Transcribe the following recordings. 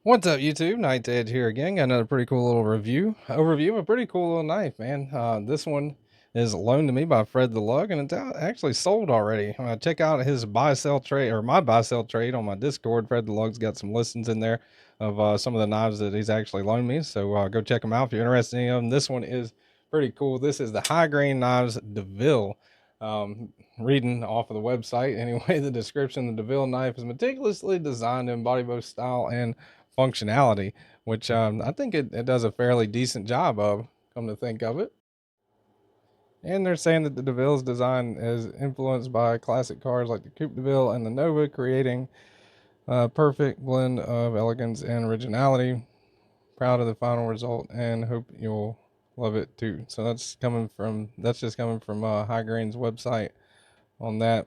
What's up, YouTube? Night Edge here again. Got another pretty cool little overview of a pretty cool little knife, man. This one is loaned to me by Fred the Lug, and it's actually sold already. Check out his buy-sell trade, or my buy-sell trade on my Discord. Fred the Lug's got some listings in there of some of the knives that he's actually loaned me, so go check them out if you're interested in any of them. This one is pretty cool. This is the High Grain Knives Deville. Reading off of the website anyway, the description: the Deville knife is meticulously designed to embody both style and functionality, which I think it does a fairly decent job of, come to think of it. And they're saying that the Deville's design is influenced by classic cars like the Coupe Deville and the Nova, creating a perfect blend of elegance and originality. Proud of the final result and hope you'll love it too. So that's just coming from High Grain's website on that.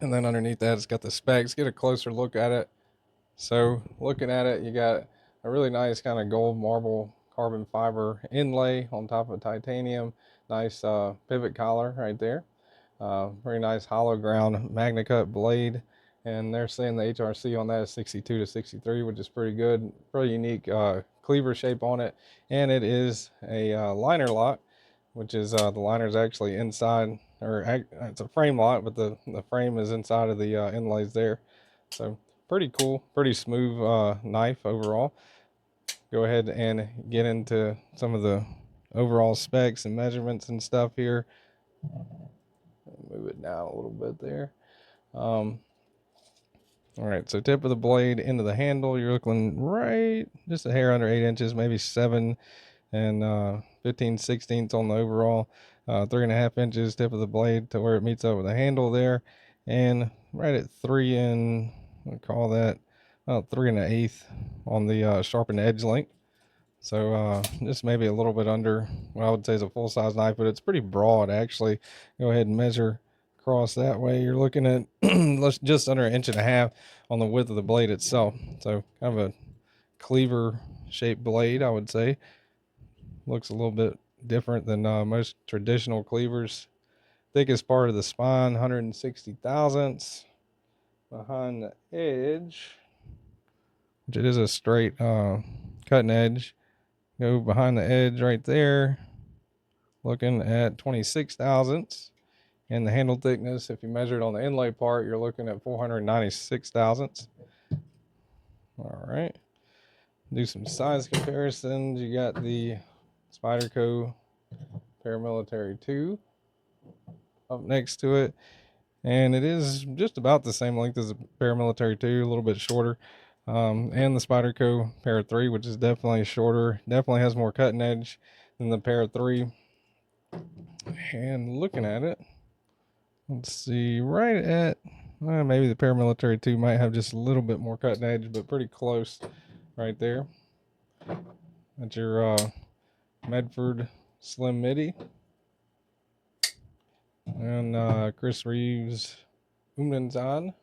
And then underneath that, it's got the specs. Get a closer look at it. So looking at it, you got a really nice kind of gold marble carbon fiber inlay on top of titanium. Nice pivot collar right there. Very nice hollow ground MagnaCut blade. And they're saying the HRC on that is 62 to 63, which is pretty good. Pretty unique cleaver shape on it. And it is a liner lock, which is the liner's actually inside, or it's a frame lock, but the frame is inside of the inlays there. So pretty cool, pretty smooth knife overall. Go ahead and get into some of the overall specs and measurements and stuff here. Move it down a little bit there. All right, so tip of the blade into the handle, you're looking right just a hair under 8 inches, maybe 7 and 15/16 on the overall. 3.5 inches tip of the blade to where it meets up with the handle there, and right at 3 and we'll call that about 3 1/8 on the sharpened edge length. So just maybe a little bit under what I would say is a full size knife, but it's pretty broad actually. Go ahead and measure across that way. You're looking at just under 1.5 inches on the width of the blade itself. So kind of a cleaver shaped blade, I would say. Looks a little bit different than most traditional cleavers. Thickest part of the spine, 160 thousandths. Behind the edge, which it is a straight cutting edge. Go behind the edge right there, looking at 26 thousandths. And the handle thickness, if you measure it on the inlay part, you're looking at 496 thousandths. All right. Do some size comparisons. You got the Spyderco Paramilitary 2 up next to it, and it is just about the same length as the Paramilitary 2, a little bit shorter. And the Spyderco Para 3, which is definitely shorter, definitely has more cutting edge than the Para 3. And looking at it, let's see, right at maybe the Paramilitary 2 might have just a little bit more cutting edge, but pretty close right there. That's your Medford Slim Midi. And Chris Reeves Umnenzan.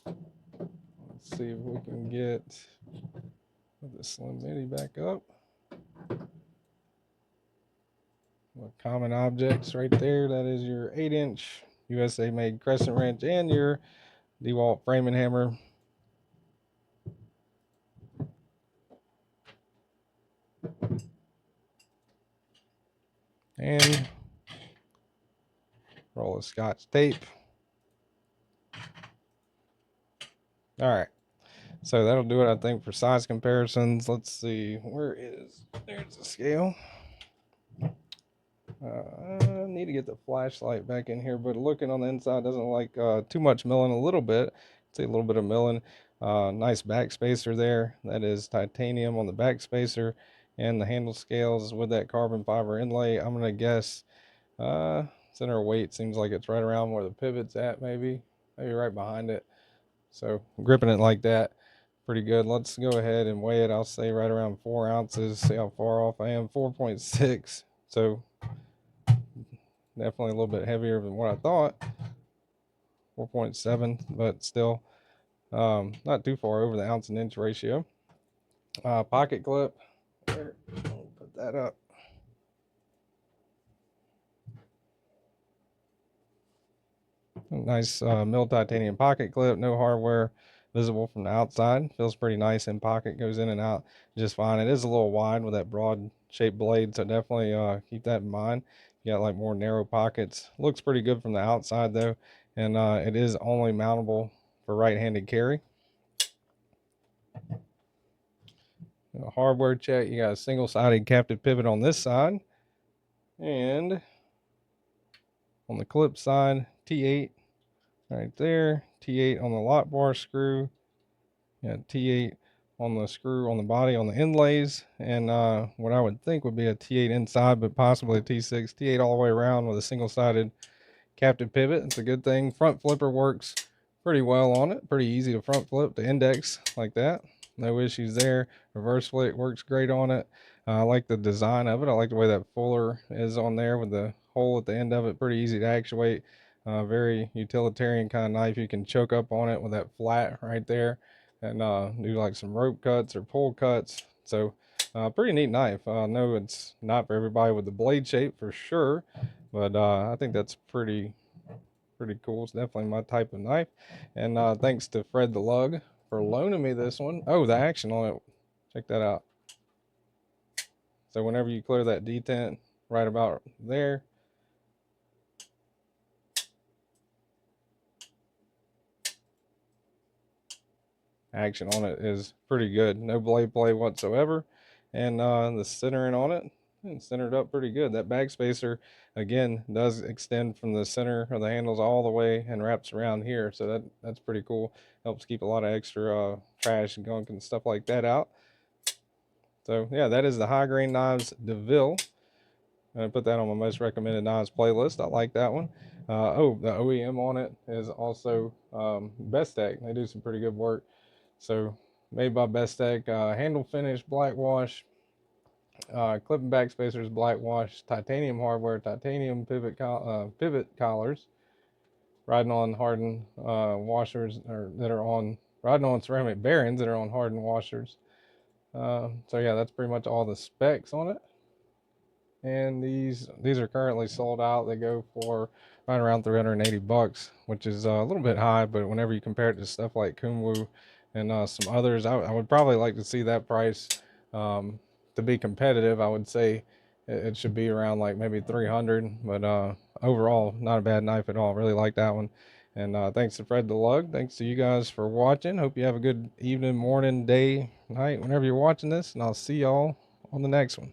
Let's see if we can get the Slim Midi back up. Common objects right there. That is your 8-inch USA made crescent wrench and your DeWalt framing hammer. And roll of Scotch tape. All right. So that'll do it, I think, for size comparisons. Let's see. There's the scale. I need to get the flashlight back in here, but looking on the inside doesn't like too much milling. A little bit. See a little bit of milling. Nice back spacer there. That is titanium on the back spacer, and the handle scales with that carbon fiber inlay. I'm gonna guess center of weight seems like it's right around where the pivot's at, maybe right behind it. So gripping it like that, pretty good. Let's go ahead and weigh it. I'll say right around 4 ounces. See how far off I am. 4.6. So definitely a little bit heavier than what I thought. 4.7, but still not too far over the ounce and inch ratio. Pocket clip. There, I'll put that up. Nice milled titanium pocket clip, no hardware visible from the outside. Feels pretty nice in pocket, goes in and out just fine. It is a little wide with that broad shaped blade, so definitely keep that in mind. You got like more narrow pockets. Looks pretty good from the outside though, and it is only mountable for right-handed carry. Hardware check, you got a single-sided captive pivot on this side, and on the clip side, T8 right there, T8 on the lock bar screw, yeah, T8 on the screw on the body on the inlays, and what I would think would be a T8 inside, but possibly a T6, T8 all the way around with a single-sided captive pivot. It's a good thing. Front flipper works pretty well on it. Pretty easy to front flip the index like that. No issues there. Reverse flip works great on it. I like the design of it. I like the way that fuller is on there with the hole at the end of it. Pretty easy to actuate. Very utilitarian kind of knife. You can choke up on it with that flat right there and do like some rope cuts or pull cuts. So pretty neat knife. I know it's not for everybody with the blade shape for sure, but I think that's pretty cool. It's definitely my type of knife. And thanks to Fred the Lug for loaning me this one. Oh, the action on it. Check that out. So whenever you clear that detent right about there, action on it is pretty good. No blade play whatsoever. And the centering on it, it's centered up pretty good. That bag spacer, again, does extend from the center of the handles all the way and wraps around here. So that's pretty cool. Helps keep a lot of extra trash and gunk and stuff like that out. So yeah, that is the High Grain Knives Deville. I put that on my most recommended knives playlist. I like that one. Oh, the OEM on it is also Bestech. They do some pretty good work. So made by Bestech. Handle finish, black wash, clip and back spacers, black wash, titanium hardware, titanium pivot collars, riding on hardened washers, or that are on riding on ceramic bearings that are on hardened washers. So yeah, that's pretty much all the specs on it. And these are currently sold out. They go for right around 380 bucks, which is a little bit high, but whenever you compare it to stuff like Kumwu and some others, I would probably like to see that price to be competitive. I would say it should be around like maybe 300, but overall, not a bad knife at all. Really like that one. And thanks to Fred the Lug. Thanks to you guys for watching. Hope you have a good evening, morning, day, night, whenever you're watching this, and I'll see y'all on the next one.